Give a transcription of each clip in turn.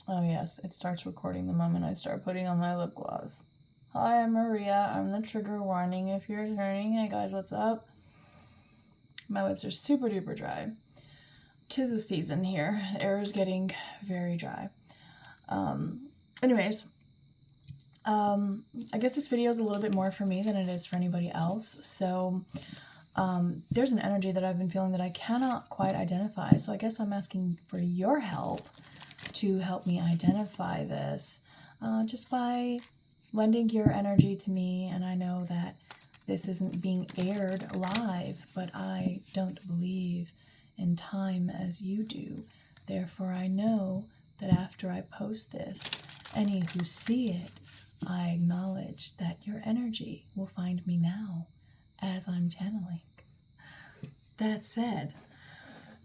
Oh yes, it starts recording the moment I start putting on my lip gloss. Hi, I'm Maria. I'm the trigger warning if you're turning. Hey guys, what's up? My lips are super duper dry. 'Tis the season here. The air is getting very dry. Anyways, I guess this video is a little bit more for me than it is for anybody else. So there's an energy that I've been feeling that I cannot quite identify. So I guess I'm asking for your help to help me identify this just by lending your energy to me. And I know that this isn't being aired live, but I don't believe in time as you do. Therefore, I know that after I post this, any who see it, I acknowledge that your energy will find me now as I'm channeling. That said,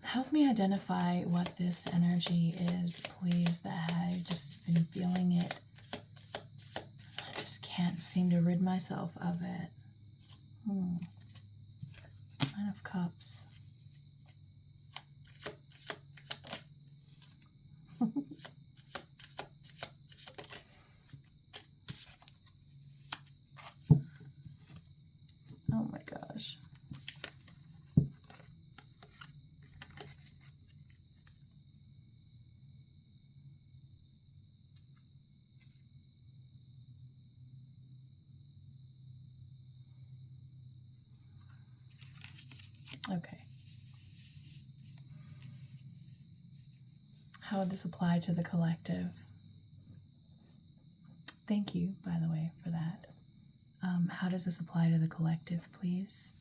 help me identify what this energy is, please, that I've just been feeling it. I just can't seem to rid myself of it. Nine of Cups. Oh my gosh. Okay. How would this apply to the collective? Thank you, by the way, for that. How does this apply to the collective, please?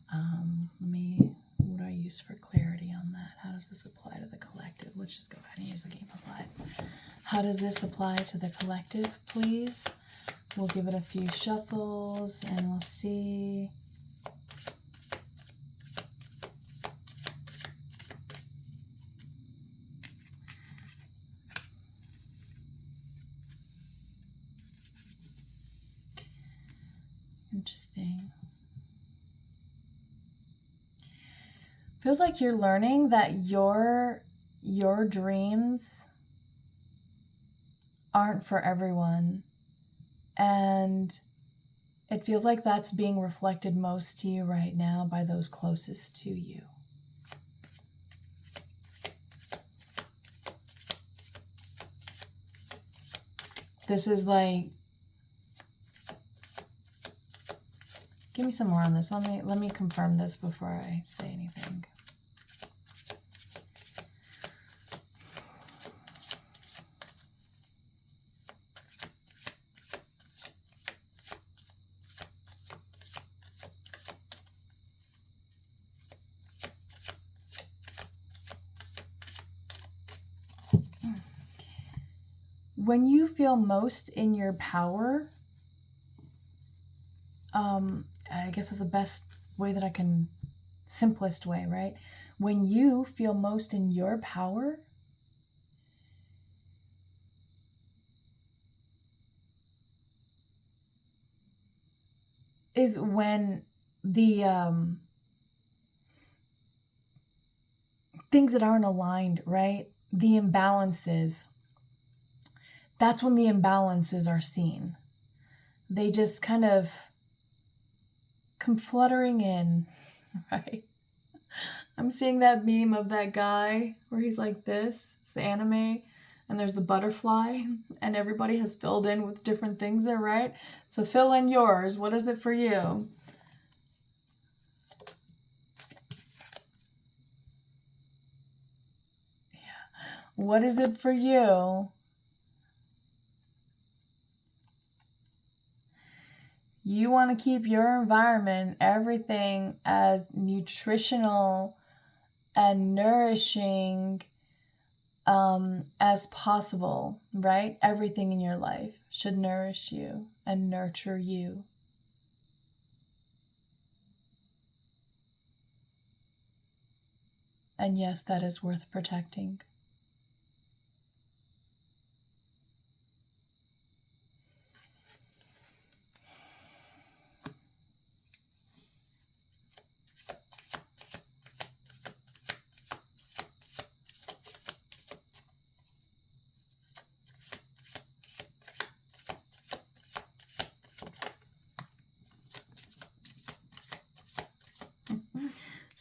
What do I use for clarity on that? How does this apply to the collective? Let's just go ahead and use the game apply. How does this apply to the collective, please? We'll give it a few shuffles and we'll see. Interesting. Feels like you're learning that your dreams aren't for everyone. And it feels like that's being reflected most to you right now by those closest to you. This is like, give me some more on this. Let me confirm this before I say anything. When you feel most in your power, I guess that's the best way that I can, simplest way, right? When you feel most in your power, is when the things that aren't aligned, right? The imbalances, that's when the imbalances are seen. They just kind of come fluttering in, right? I'm seeing that meme of that guy where he's like this. It's the anime, and there's the butterfly, and everybody has filled in with different things there, right? So fill in yours. What is it for you? Yeah. What is it for you? You want to keep your environment, everything as nutritional and nourishing as possible, right? Everything in your life should nourish you and nurture you. And yes, that is worth protecting.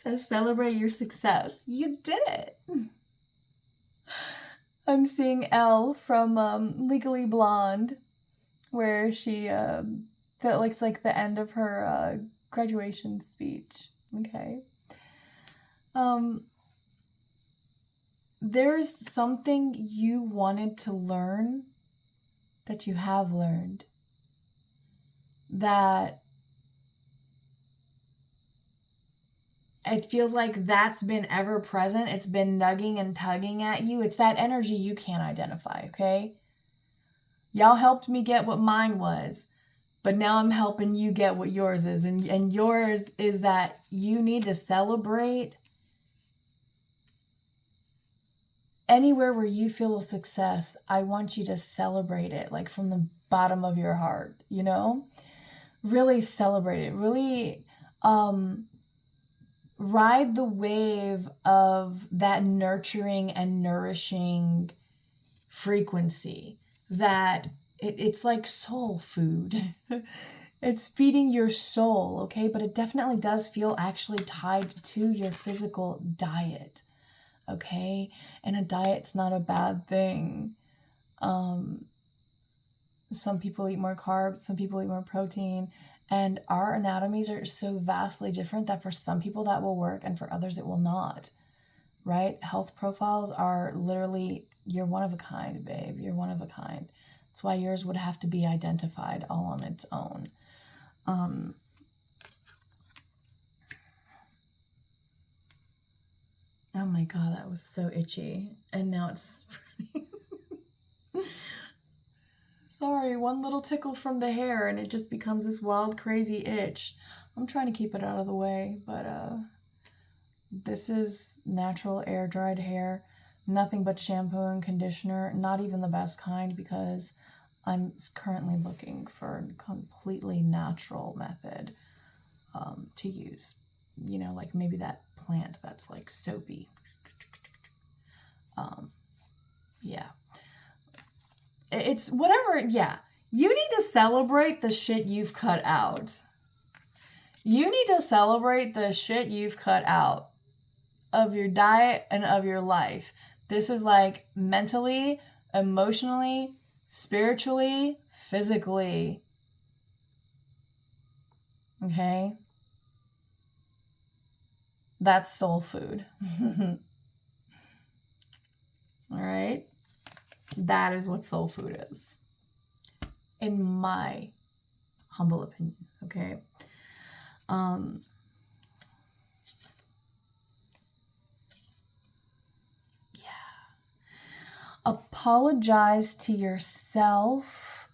says celebrate your success. You did it. I'm seeing Elle from Legally Blonde, where she that looks like the end of her graduation speech. Okay. There's something you wanted to learn that you have learned, that it feels like that's been ever present. It's been nugging and tugging at you. It's that energy you can't identify, okay? Y'all helped me get what mine was, but now I'm helping you get what yours is. And yours is that you need to celebrate anywhere where you feel a success. I want you to celebrate it, like from the bottom of your heart, you know? Really celebrate it. Really ride the wave of that nurturing and nourishing frequency, that it's like soul food. It's feeding your soul, okay? But it definitely does feel actually tied to your physical diet, okay? And a diet's not a bad thing. Some people eat more carbs, some people eat more protein, and our anatomies are so vastly different that for some people that will work and for others it will not, right? Health profiles are literally, you're one of a kind, babe. You're one of a kind. That's why yours would have to be identified all on its own. Oh my God, that was so itchy. And now it's sorry, one little tickle from the hair and it just becomes this wild, crazy itch. I'm trying to keep it out of the way, but this is natural air-dried hair. Nothing but shampoo and conditioner. Not even the best kind, because I'm currently looking for a completely natural method to use. You know, like maybe that plant that's like soapy. Yeah. It's whatever. Yeah. You need to celebrate the shit you've cut out. You need to celebrate the shit you've cut out of your diet and of your life. This is like mentally, emotionally, spiritually, physically. Okay? That's soul food. All right? That is what soul food is, in my humble opinion. Okay? Apologize to yourself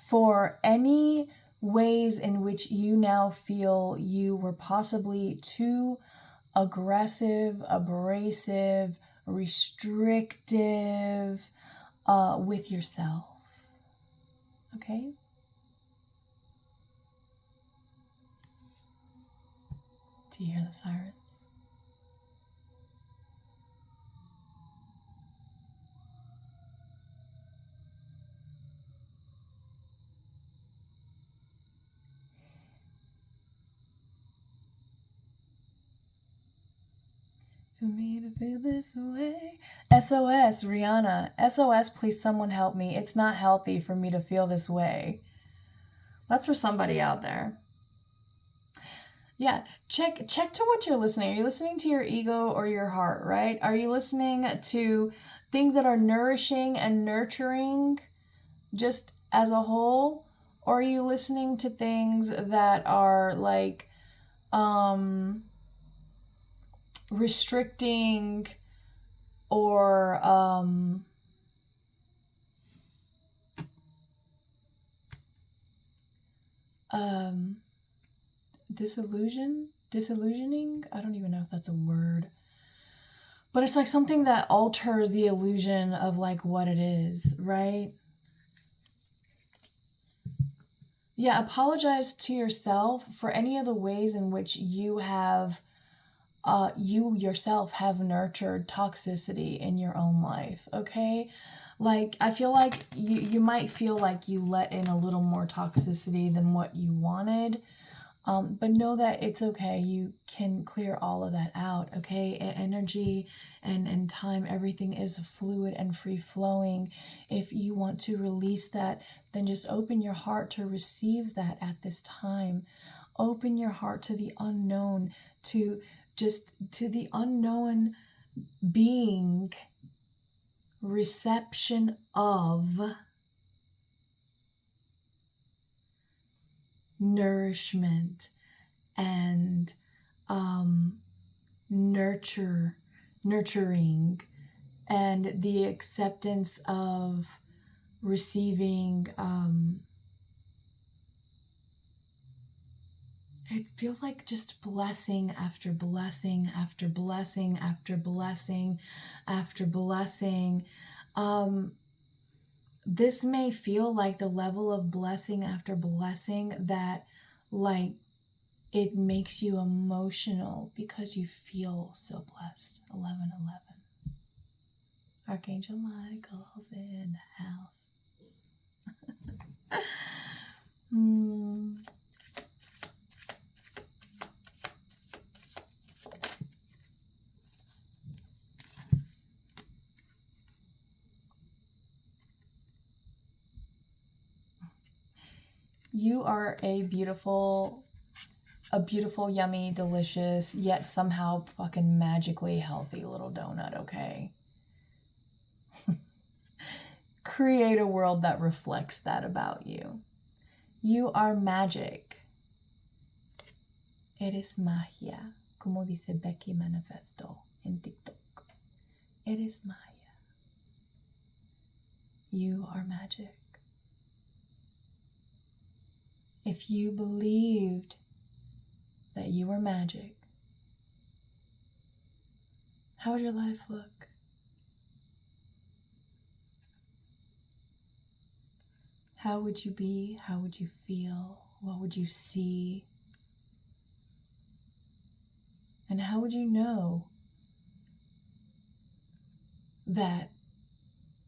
for any ways in which you now feel you were possibly too aggressive, abrasive, restrictive with yourself. Okay? Do you hear the sirens? For me to feel this way. SOS, Rihanna. SOS, please someone help me. It's not healthy for me to feel this way. That's for somebody out there. Yeah, check to what you're listening. Are you listening to your ego or your heart, right? Are you listening to things that are nourishing and nurturing just as a whole? Or are you listening to things that are like restricting or disillusioning? I don't even know if that's a word. But it's like something that alters the illusion of like what it is, right? Yeah, apologize to yourself for any of the ways in which you have you yourself have nurtured toxicity in your own life, okay? Like, I feel like you might feel like you let in a little more toxicity than what you wanted. But know that it's okay. You can clear all of that out, okay? Energy and time, everything is fluid and free flowing. If you want to release that, then just open your heart to receive that at this time. Open your heart to the unknown, to the unknown being, reception of nourishment and nurturing, and the acceptance of receiving. It feels like just blessing after blessing after blessing after blessing after blessing. This may feel like the level of blessing after blessing that, like, it makes you emotional because you feel so blessed. 11:11. Archangel Michael's in the house. You are a beautiful, yummy, delicious, yet somehow fucking magically healthy little donut, okay? Create a world that reflects that about you. You are magic. Eres magia, como dice Becky Manifesto en TikTok. Eres magia. You are magic. If you believed that you were magic, how would your life look? How would you be? How would you feel? What would you see? And how would you know that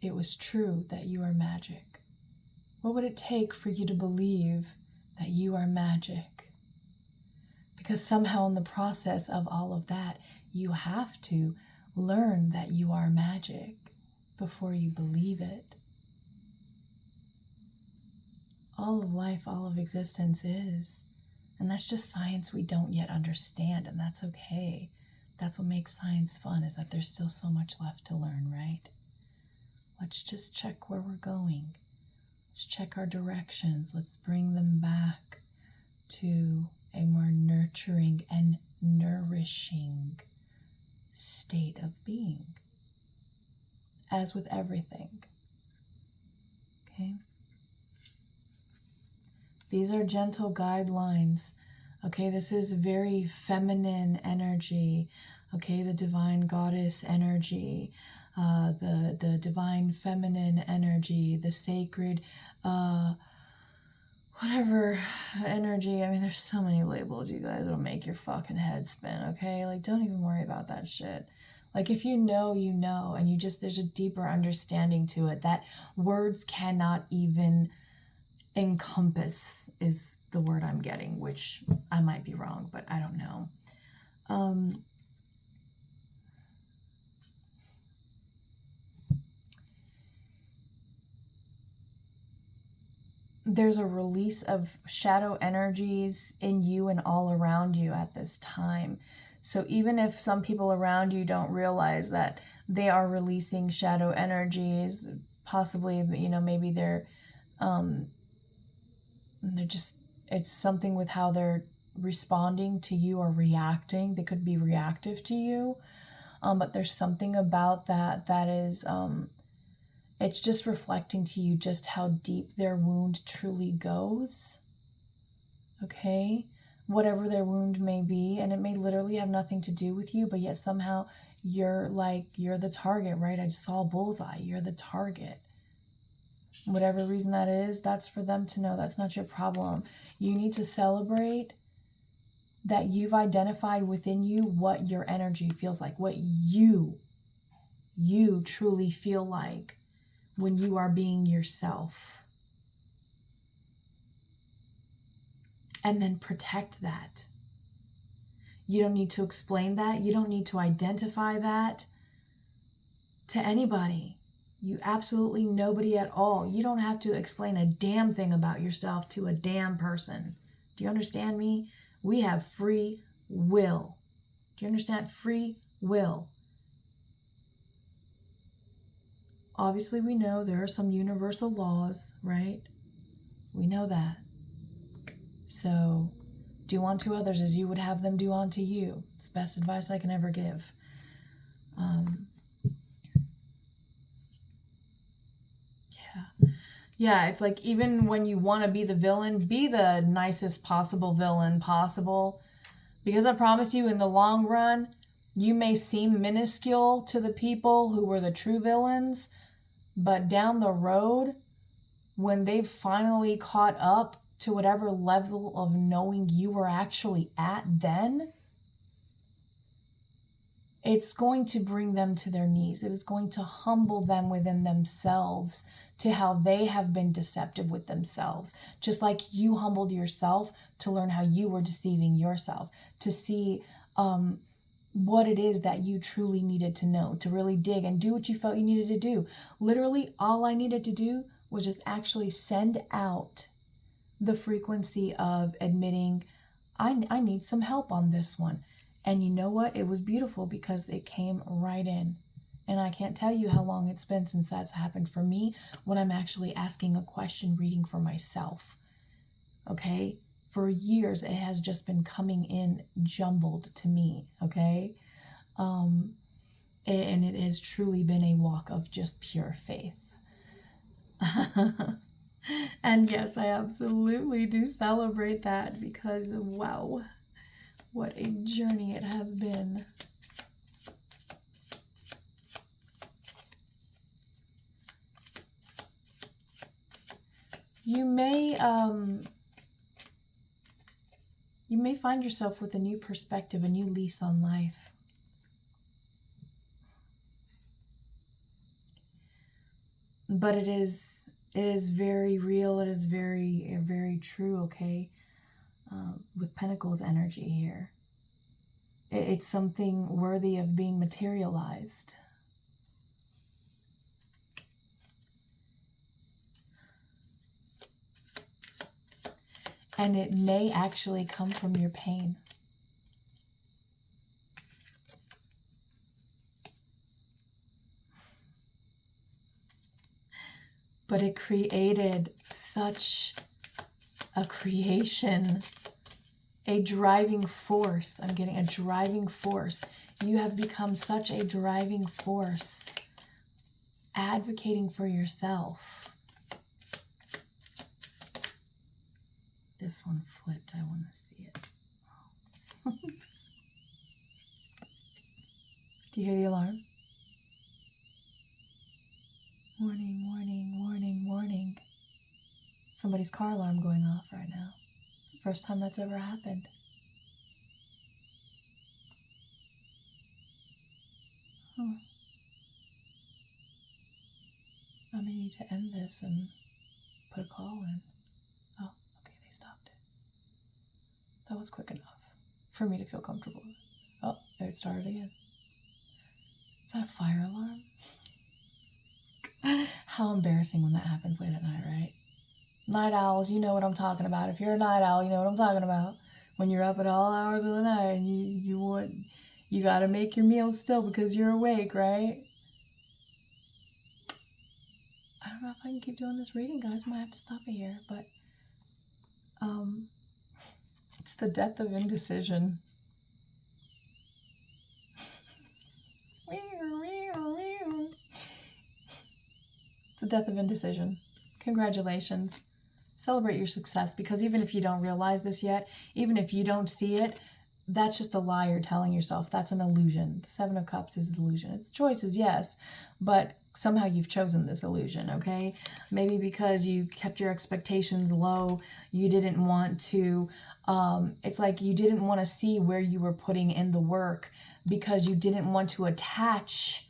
it was true that you are magic? What would it take for you to believe that you are magic? Because somehow in the process of all of that, you have to learn that you are magic before you believe it. All of life, all of existence is. And that's just science we don't yet understand, and that's okay. That's what makes science fun, is that there's still so much left to learn, right? Let's just check where we're going. Let's check our directions. Let's bring them back to a more nurturing and nourishing state of being, as with everything. Okay? These are gentle guidelines. Okay, this is very feminine energy. Okay, the divine goddess energy, the divine feminine energy, the sacred, whatever energy. I mean, there's so many labels, you guys. It'll make your fucking head spin. Okay, like, don't even worry about that shit. Like, if you know, you know, and there's a deeper understanding to it that words cannot even encompass, is the word I'm getting, which I might be wrong, but I don't know. There's a release of shadow energies in you and all around you at this time. So even if some people around you don't realize that they are releasing shadow energies, possibly, you know, maybe they're just, it's something with how they're responding to you or reacting. They could be reactive to you, but there's something about that is, it's just reflecting to you just how deep their wound truly goes. Okay? Whatever their wound may be, and it may literally have nothing to do with you, but yet somehow you're the target, right? I just saw a bullseye. You're the target. Whatever reason that is, that's for them to know. That's not your problem. You need to celebrate that you've identified within you what your energy feels like, what you truly feel like when you are being yourself. and then protect that. You don't need to explain that. You don't need to identify that to anybody. You absolutely nobody at all. You don't have to explain a damn thing about yourself to a damn person. Do you understand me? We have free will. Do you understand? Free will. Obviously, we know there are some universal laws, right? We know that. So, do unto others as you would have them do unto you. It's the best advice I can ever give. Yeah, it's like even when you want to be the villain, be the nicest possible villain possible. Because I promise you, in the long run, you may seem minuscule to the people who were the true villains, but down the road, when they've finally caught up to whatever level of knowing you were actually at then, it's going to bring them to their knees. It is going to humble them within themselves to how they have been deceptive with themselves. Just like you humbled yourself to learn how you were deceiving yourself, to see what it is that you truly needed to know, to really dig and do what you felt you needed to do. Literally, all I needed to do was just actually send out the frequency of admitting, I need some help on this one. And you know what? It was beautiful because it came right in. And I can't tell you how long it's been since that's happened for me when I'm actually asking a question, reading for myself. Okay? For years, it has just been coming in jumbled to me. Okay? And it has truly been a walk of just pure faith. And yes, I absolutely do celebrate that because, wow, what a journey it has been. You may find yourself with a new perspective, a new lease on life. But it is very real. It is very, very true, okay? With Pentacles energy here. It's something worthy of being materialized. And it may actually come from your pain. But it created such a creation, a driving force. I'm getting a driving force. You have become such a driving force, advocating for yourself. This one flipped. I want to see it. Do you hear the alarm? Warning, warning, warning, warning. Somebody's car alarm going off right now. It's the first time that's ever happened. I may need to end this and put a call in. Oh, okay, they stopped it. That was quick enough for me to feel comfortable. Oh, there it started again. Is that a fire alarm? How embarrassing when that happens late at night, right? Night owls, you know what I'm talking about. If you're a night owl, you know what I'm talking about. When you're up at all hours of the night and you gotta make your meals still because you're awake, right? I don't know if I can keep doing this reading, guys. I might have to stop it here, but it's the death of indecision. It's the death of indecision. Congratulations. Celebrate your success, because even if you don't realize this yet, even if you don't see it, that's just a lie you're telling yourself. That's an illusion. The Seven of Cups is an illusion. It's choices, yes, but somehow you've chosen this illusion, okay? Maybe because you kept your expectations low, you didn't want to, it's like you didn't want to see where you were putting in the work because you didn't want to attach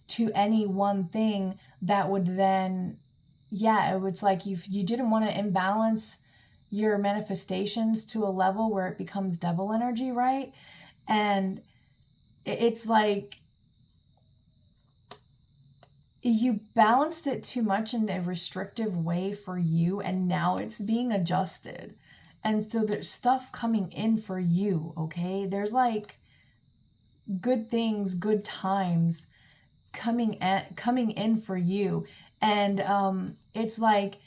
to any one thing that would then, yeah, it's like you didn't want to imbalance your manifestations to a level where it becomes devil energy, right? And it's like you balanced it too much in a restrictive way for you, and now it's being adjusted. And so there's stuff coming in for you, okay? There's like good things, good times coming in for you. And it's like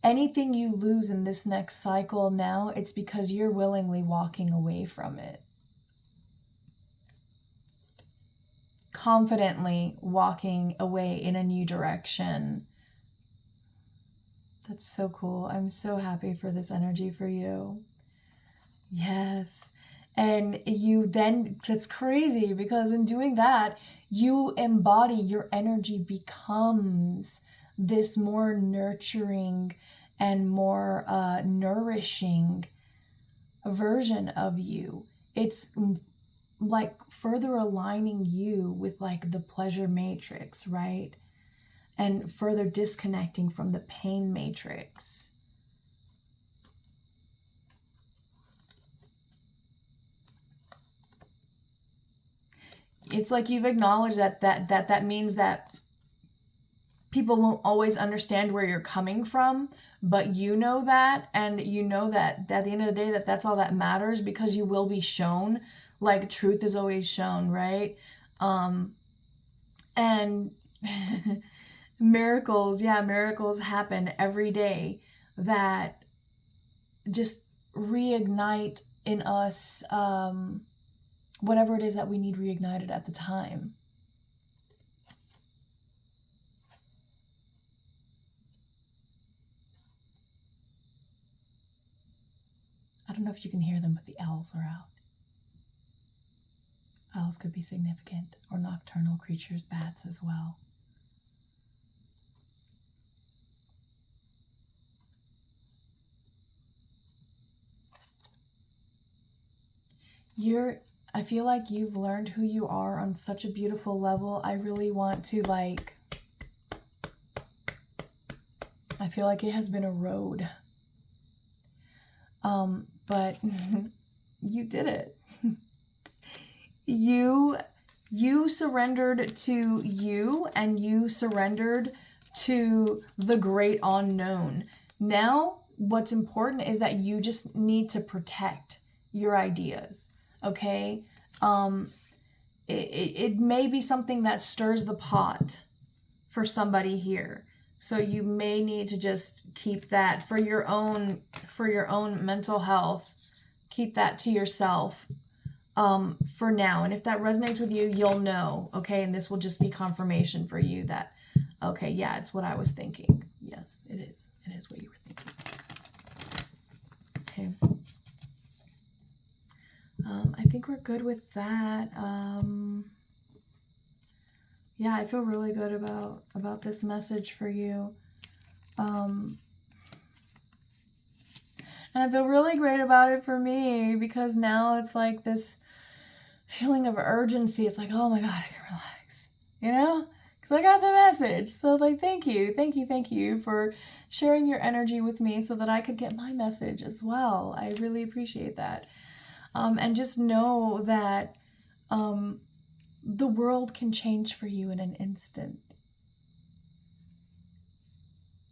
anything you lose in this next cycle now, it's because you're willingly walking away from it. Confidently walking away in a new direction. That's so cool. I'm so happy for this energy for you. Yes. And you then, that's crazy, because in doing that, you embody, your energy becomes this more nurturing and more nourishing version of you. It's like further aligning you with like the pleasure matrix, right? And further disconnecting from the pain matrix. It's like you've acknowledged that means that people won't always understand where you're coming from, but you know that, and you know that at the end of the day that's all that matters, because you will be shown, like truth is always shown, right? And miracles happen every day that just reignite in us whatever it is that we need reignited at the time. I don't know if you can hear them, but the owls are out. Owls could be significant, or nocturnal creatures, bats as well. I feel like you've learned who you are on such a beautiful level. I really want to I feel like it has been a road. But you did it. You surrendered to you, and you surrendered to the great unknown. Now, what's important is that you just need to protect your ideas, okay? It may be something that stirs the pot for somebody here. So you may need to just keep that for your own mental health. Keep that to yourself for now. And if that resonates with you, you'll know, okay? And this will just be confirmation for you that, okay, yeah, it's what I was thinking. Yes, it is. It is what you were thinking. Okay. I think we're good with that. Yeah, I feel really good about this message for you. And I feel really great about it for me, because now it's like this feeling of urgency. It's like, oh my God, I can relax, you know? Because I got the message. So like, thank you for sharing your energy with me so that I could get my message as well. I really appreciate that. And just know that the world can change for you in an instant.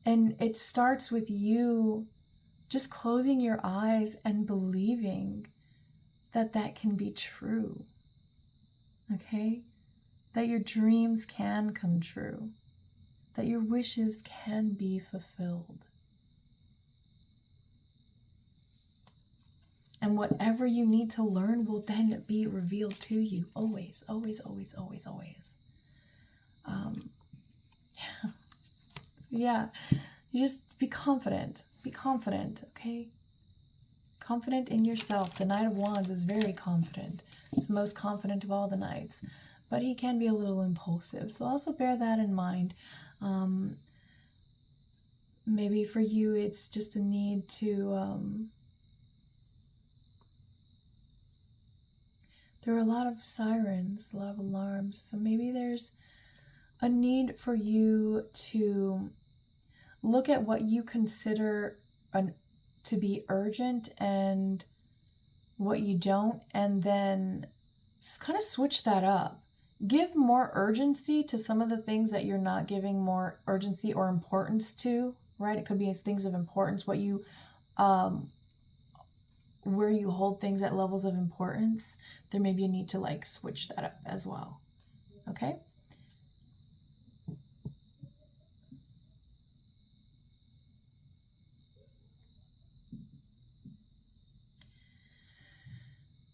And it starts with you just closing your eyes and believing that that can be true. Okay? That your dreams can come true. That your wishes can be fulfilled. And whatever you need to learn will then be revealed to you. Always, always, always, always, always. Yeah. You just be confident. Be confident, okay? Confident in yourself. The Knight of Wands is very confident. It's the most confident of all the knights. But he can be a little impulsive. So also bear that in mind. Maybe for you it's just a need to... there are a lot of sirens, a lot of alarms. So maybe there's a need for you to look at what you consider to be urgent and what you don't, and then kind of switch that up. Give more urgency to some of the things that you're not giving more urgency or importance to, right? It could be as things of importance, what you, where you hold things at levels of importance. There may be a need to like switch that up as well. Okay?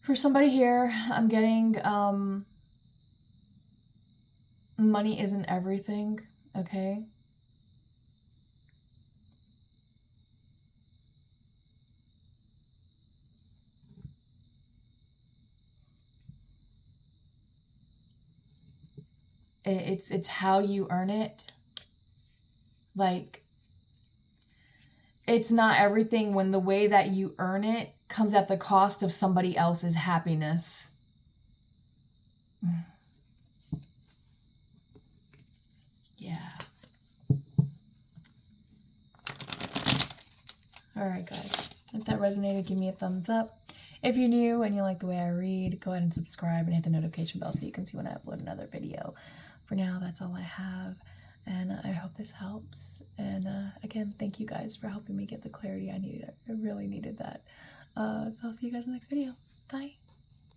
For somebody here, I'm getting money isn't everything, okay? It's how you earn it. Like, it's not everything when the way that you earn it comes at the cost of somebody else's happiness. Yeah. All right, guys. If that resonated, give me a thumbs up. If you're new and you like the way I read, go ahead and subscribe and hit the notification bell so you can see when I upload another video. For now, that's all I have. And I hope this helps. And again, thank you guys for helping me get the clarity I needed. I really needed that. So I'll see you guys in the next video. Bye.